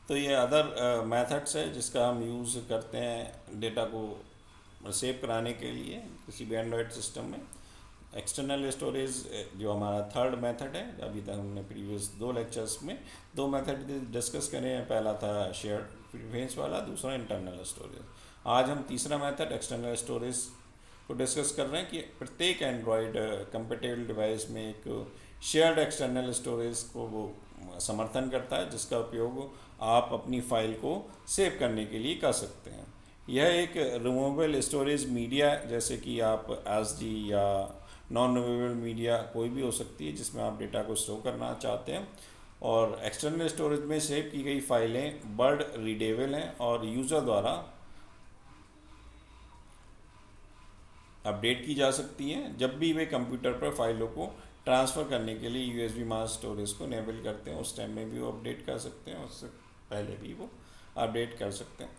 तो ये other methods है जिसका हम यूज़ करते हैं डेटा को सेव कराने के लिए किसी भी एंड्रॉयड सिस्टम में। एक्सटर्नल स्टोरेज जो हमारा थर्ड मेथड है, अभी तक हमने प्रीवियस 2 लेक्चर्स में 2 मेथड डिस्कस करे हैं। पहला था शेयर्ड प्रीफरेंस वाला, दूसरा इंटरनल स्टोरेज। आज हम तीसरा मेथड एक्सटर्नल स्टोरेज को डिस्कस कर रहे हैं कि प्रत्येक एंड्रॉयड कंपेटेबल डिवाइस में एक शेयर्ड एक्सटर्नल स्टोरेज को वो समर्थन करता है, जिसका उपयोग आप अपनी फ़ाइल को सेव करने के लिए कर सकते हैं। यह एक रिमूवेबल स्टोरेज मीडिया, जैसे कि आप एसडी या नॉन रिमूवेबल मीडिया कोई भी हो सकती है जिसमें आप डेटा को स्टोर करना चाहते हैं। और एक्सटर्नल स्टोरेज में सेव की गई फाइलें वर्ड रीडेबल हैं और यूज़र द्वारा अपडेट की जा सकती हैं जब भी वे कंप्यूटर पर फाइलों को ट्रांसफ़र करने के लिए यूएसबी मास स्टोरेज को इनेबल करते हैं। उस टाइम में भी वो अपडेट कर सकते हैं, उससे पहले भी वो अपडेट कर सकते हैं।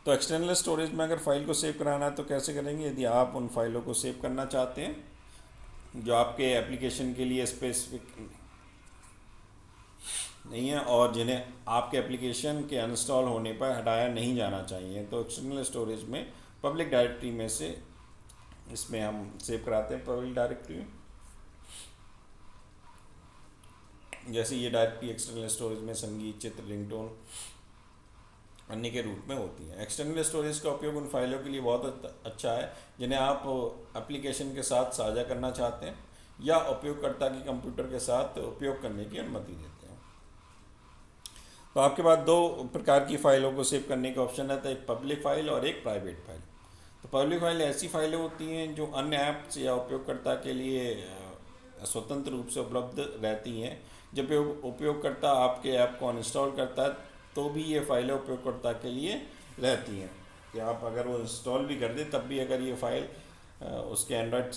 तो एक्सटर्नल स्टोरेज में अगर फाइल को सेव कराना है तो कैसे करेंगे? यदि आप उन फाइलों को सेव करना चाहते हैं जो आपके एप्लीकेशन के लिए स्पेसिफिक नहीं है और जिन्हें आपके एप्लीकेशन के अनइंस्टॉल होने पर हटाया नहीं जाना चाहिए, तो एक्सटर्नल स्टोरेज में पब्लिक डायरेक्टरी में से इसमें हम सेव कराते हैं। पब्लिक डायरेक्टरी में जैसे ये डायरेक्टरी एक्सटर्नल स्टोरेज में संगीत, चित्र, रिंगटोन अन्य के रूप में होती है। एक्सटर्नल स्टोरेज का उपयोग उन फाइलों के लिए बहुत अच्छा है जिन्हें आप एप्लीकेशन के साथ साझा करना चाहते हैं या उपयोगकर्ता के कंप्यूटर के साथ उपयोग करने की अनुमति देते हैं। तो आपके पास 2 प्रकार की फ़ाइलों को सेव करने का ऑप्शन रहता है, एक पब्लिक फ़ाइल और एक प्राइवेट फ़ाइल। तो पब्लिक फ़ाइल ऐसी फाइलें होती हैं जो अन्य ऐप्स या उपयोगकर्ता के लिए स्वतंत्र रूप से उपलब्ध रहती हैं। जब उपयोगकर्ता आपके ऐप को अनइंस्टॉल करता है तो भी ये फाइलें उपयोगकर्ता के लिए रहती हैं, कि आप अगर वो इंस्टॉल भी कर दें तब भी अगर ये फ़ाइल उसके एंड्रॉयड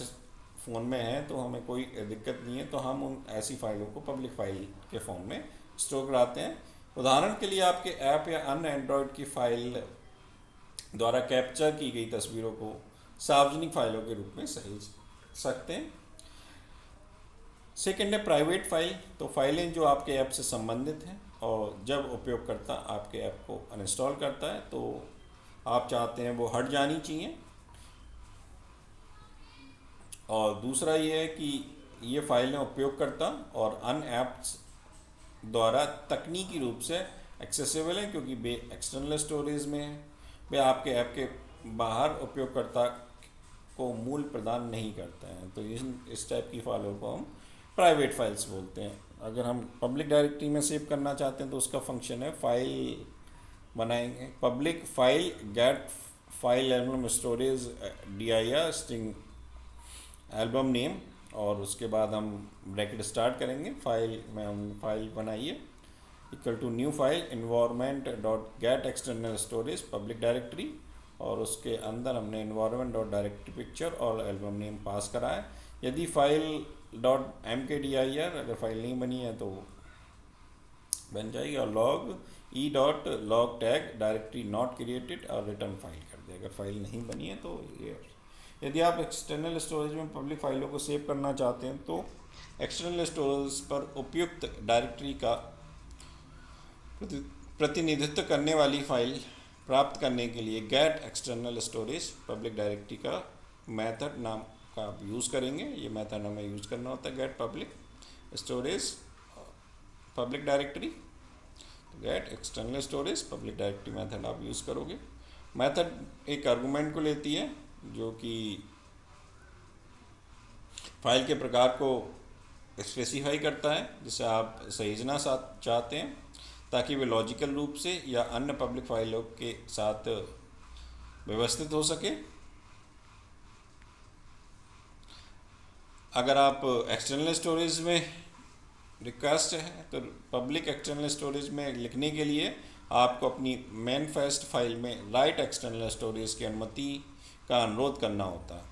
फ़ोन में है तो हमें कोई दिक्कत नहीं है। तो हम उन ऐसी फ़ाइलों को पब्लिक फ़ाइल के फॉर्म में स्टोर कराते हैं। उदाहरण के लिए आपके ऐप या अन्य एंड्रॉयड की फ़ाइल द्वारा कैप्चर की गई तस्वीरों को सार्वजनिक फ़ाइलों के रूप में सहेज सकते हैं। सेकेंड है प्राइवेट फ़ाइल। तो फाइलें जो आपके ऐप से संबंधित हैं और जब उपयोगकर्ता आपके ऐप को अनइंस्टॉल करता है तो आप चाहते हैं वो हट जानी चाहिए। और दूसरा ये है कि ये फाइलें उपयोगकर्ता और अन्य ऐप्स द्वारा तकनीकी रूप से एक्सेसिबल हैं, क्योंकि वे एक्सटर्नल स्टोरेज में हैं। वे आपके ऐप के बाहर उपयोगकर्ता को मूल्य प्रदान नहीं करते हैं। तो इस टाइप की फाइलों को हम प्राइवेट फाइल्स बोलते हैं। अगर हम पब्लिक डायरेक्टरी में सेव करना चाहते हैं तो उसका फंक्शन है फाइल बनाएंगे, public file get file album storage dir string album name, और उसके बाद हम ब्रैकेट स्टार्ट करेंगे, फाइल में हम फाइल बनाइए equal to new file environment dot get external storage public directory, और उसके अंदर हमने इन्वायरमेंट डॉट डायरेक्टरी पिक्चर और एल्बम नेम पास करा है। यदि फाइल डॉट mkdir अगर फाइल नहीं बनी है तो बन जाएगी, और log E dot log tag directory not created और रिटर्न फाइल कर दे अगर फाइल नहीं बनी है। तो ये यदि आप एक्सटर्नल स्टोरेज में पब्लिक फाइलों को सेव करना चाहते हैं तो एक्सटर्नल स्टोरेज पर उपयुक्त डायरेक्टरी का प्रतिनिधित्व करने वाली फाइल प्राप्त करने के लिए gate external storage public directory का मेथड नाम का आप यूज़ करेंगे। ये मेथड हमें यूज़ करना होता है, get public storage public directory, get external storage public directory method आप यूज़ करोगे। मेथड एक आर्गुमेंट को लेती है जो कि फाइल के प्रकार को स्पेसिफाई करता है जिसे आप सहेजना चाहते हैं, ताकि वे लॉजिकल रूप से या अन्य पब्लिक फाइलों के साथ व्यवस्थित हो सके। अगर आप एक्सटर्नल स्टोरेज में रिक्वेस्ट है तो पब्लिक एक्सटर्नल स्टोरेज में लिखने के लिए आपको अपनी मैनिफेस्ट फाइल में राइट एक्सटर्नल स्टोरेज की अनुमति का अनुरोध करना होता है।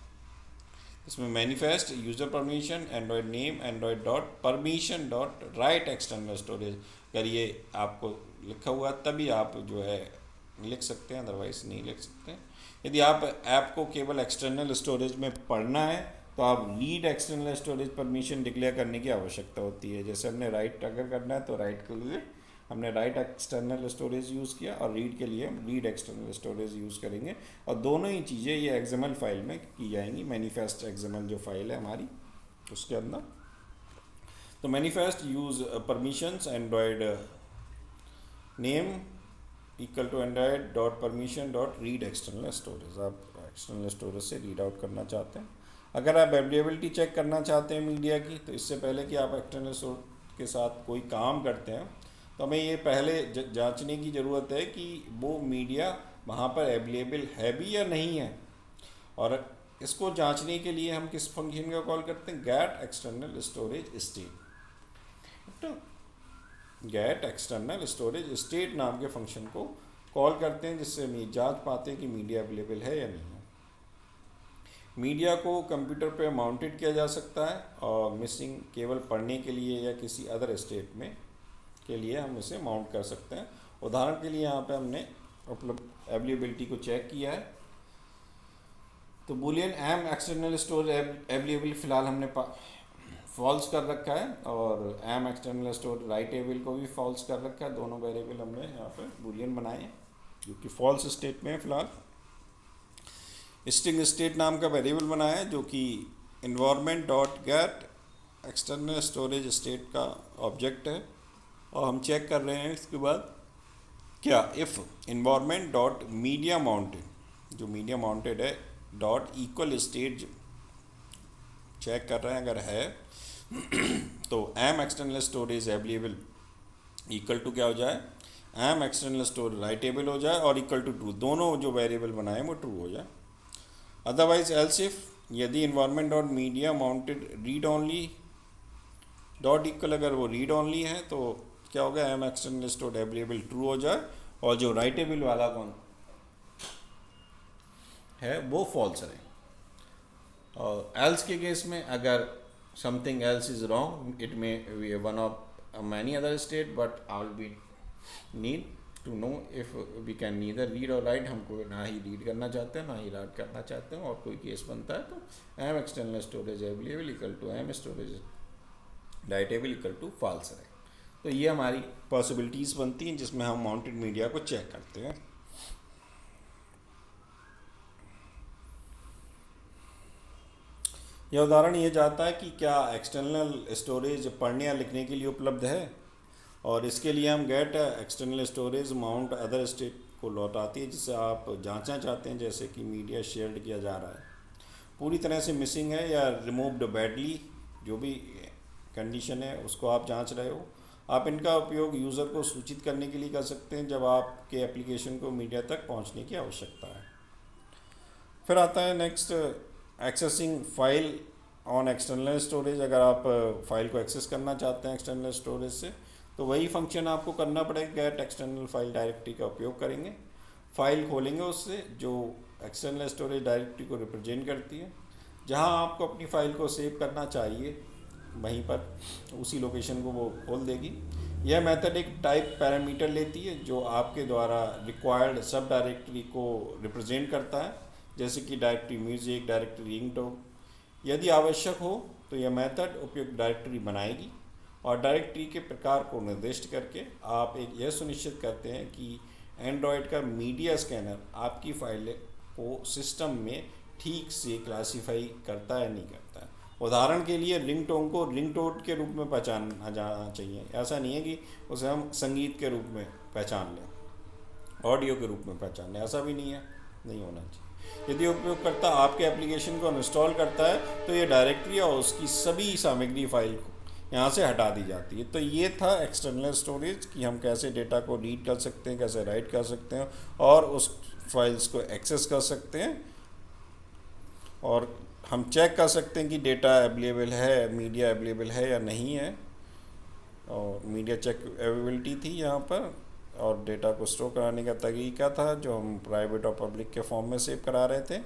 इसमें manifest user permission Android name Android dot permission dot right external storage अगर ये आपको लिखा हुआ तभी आप जो है लिख सकते हैं, अदरवाइज नहीं लिख सकते। यदि आप ऐप को केवल एक्सटर्नल स्टोरेज में पढ़ना है तो आप read external storage permission declare करने की आवश्यकता होती है। जैसे हमने राइट अगर करना है तो राइट के लिए हमने राइट एक्सटर्नल स्टोरेज यूज़ किया और रीड के लिए हम रीड एक्सटर्नल स्टोरेज यूज़ करेंगे, और दोनों ही चीज़ें ये एक्सएमएल फाइल में की जाएंगी, मैनिफेस्ट एक्सएमएल जो फाइल है हमारी उसके अंदर। तो manifest use permissions Android name equal to Android dot permission dot read external storage. आप एक्सटर्नल स्टोरेज से रीड आउट करना चाहते हैं। अगर आप अवेलेबिलिटी चेक करना चाहते हैं मीडिया की, तो इससे पहले कि आप एक्सटर्नल स्टोरेज के साथ कोई काम करते हैं तो हमें ये पहले जांचने की ज़रूरत है कि वो मीडिया वहाँ पर अवेलेबल है भी या नहीं है। और इसको जांचने के लिए हम किस फंक्शन का कॉल करते हैं, गेट एक्सटर्नल स्टोरेज स्टेट। तो गेट एक्सटर्नल स्टोरेज स्टेट नाम के फंक्शन को कॉल करते हैं, जिससे हम ये जांच पाते हैं कि मीडिया अवेलेबल है या नहीं है। मीडिया को कंप्यूटर पे माउंटेड किया जा सकता है और मिसिंग केवल पढ़ने के लिए या किसी अदर स्टेट में के लिए हम इसे माउंट कर सकते हैं। उदाहरण के लिए यहाँ पे हमने उपलब्ध अवेलेबिलिटी को चेक किया है, तो boolean M external storage available फ़िलहाल हमने फॉल्स कर रखा है, और एम एक्सटर्नल स्टोर राइटेबल को भी फॉल्स कर रखा है। दोनों वेरिएबल हमने यहाँ पर बूलियन बनाए हैं जो कि फॉल्स स्टेट में है फ़िलहाल। स्ट्रिंग स्टेट नाम का वेरिएबल बनाया है जो कि environment dot get external storage state का ऑब्जेक्ट है, और हम चेक कर रहे हैं इसके बाद क्या if environment dot media mounted, जो मीडिया माउंटेड है, डॉट इक्वल स्टेट चेक कर रहे हैं, अगर है तो M external storage available equal to क्या हो जाए, एम एक्सटर्नल स्टोरेज राइटेबल हो जाए और इक्वल टू ट्रू, दोनों जो वेरिएबल बनाए वो ट्रू हो जाए। अदरवाइज एल्स इफ, यदि environment dot media mounted read only dot equal, अगर वो रीड ओनली है तो क्या होगा, M external storage available true हो जाए और जो राइटेबल वाला कौन है वो फॉल्स रहे। और एल्स के केस में अगर something else is wrong, it may be one of many other state, but I will be need to know if we can neither read or write, हमको ना ही रीड करना चाहते हैं ना ही राइट करना चाहते हैं, और कोई केस बनता है तो M external storage available equal to M storage writable equal to false रहे। तो ये हमारी पॉसिबिलिटीज़ बनती हैं जिसमें हम माउंटेड मीडिया को चेक करते हैं। यह उदाहरण ये जाता है कि क्या एक्सटर्नल स्टोरेज पढ़ने या लिखने के लिए उपलब्ध है, और इसके लिए हम gate external storage mount other state को लौटाती है, जिसे आप जांचना चाहते हैं, जैसे कि मीडिया शेयर्ड किया जा रहा है, पूरी तरह से मिसिंग है या रिमूव्ड बैडली, जो भी कंडीशन है उसको आप जांच रहे हो। आप इनका उपयोग यूज़र को सूचित करने के लिए कर सकते हैं जब आपके एप्लीकेशन को मीडिया तक पहुंचने की आवश्यकता है। फिर आता है next, accessing file on external storage. अगर आप फाइल को एक्सेस करना चाहते हैं एक्सटर्नल स्टोरेज से, तो वही फंक्शन आपको करना पड़ेगा, गेट एक्सटर्नल फाइल डायरेक्टरी का उपयोग करेंगे। फाइल खोलेंगे उससे जो एक्सटर्नल स्टोरेज डायरेक्टरी को रिप्रेजेंट करती है, जहां आपको अपनी फ़ाइल को सेव करना चाहिए वहीं पर उसी लोकेशन को वो खोल देगी। यह मेथड एक टाइप पैरामीटर लेती है जो आपके द्वारा रिक्वायर्ड सब डायरेक्टरी को रिप्रेजेंट करता है, जैसे कि डायरेक्टरी म्यूज़िक, डायरेक्टरी रिंगटोन। यदि आवश्यक हो तो यह मेथड उपयुक्त डायरेक्टरी बनाएगी, और डायरेक्टरी के प्रकार को निर्दिष्ट करके आप यह सुनिश्चित करते हैं कि एंड्रॉयड का मीडिया स्कैनर आपकी फाइल को सिस्टम में ठीक से क्लासीफाई करता है नहीं करता है। उदाहरण के लिए रिंगटोन को रिंगटोन के रूप में पहचाना जाना चाहिए, ऐसा नहीं है कि उसे हम संगीत के रूप में पहचान लें, ऑडियो के रूप में पहचान लें, ऐसा भी नहीं है, नहीं होना चाहिए। यदि उपयोगकर्ता आपके एप्लीकेशन को इंस्टॉल करता है तो ये डायरेक्टरी और उसकी सभी सामग्री फाइल को यहाँ से हटा दी जाती है। तो ये था एक्सटर्नल स्टोरेज कि हम कैसे डेटा को रीड कर सकते हैं, कैसे राइट कर सकते हैं और उस फाइल्स को एक्सेस कर सकते हैं, और हम चेक कर सकते हैं कि डेटा अवेलेबल है, मीडिया अवेलेबल है या नहीं है। और मीडिया चेक अवेलेबिलिटी थी यहाँ पर, और डेटा को स्टोर कराने का तरीका था जो हम प्राइवेट और पब्लिक के फॉर्म में सेव करा रहे थे।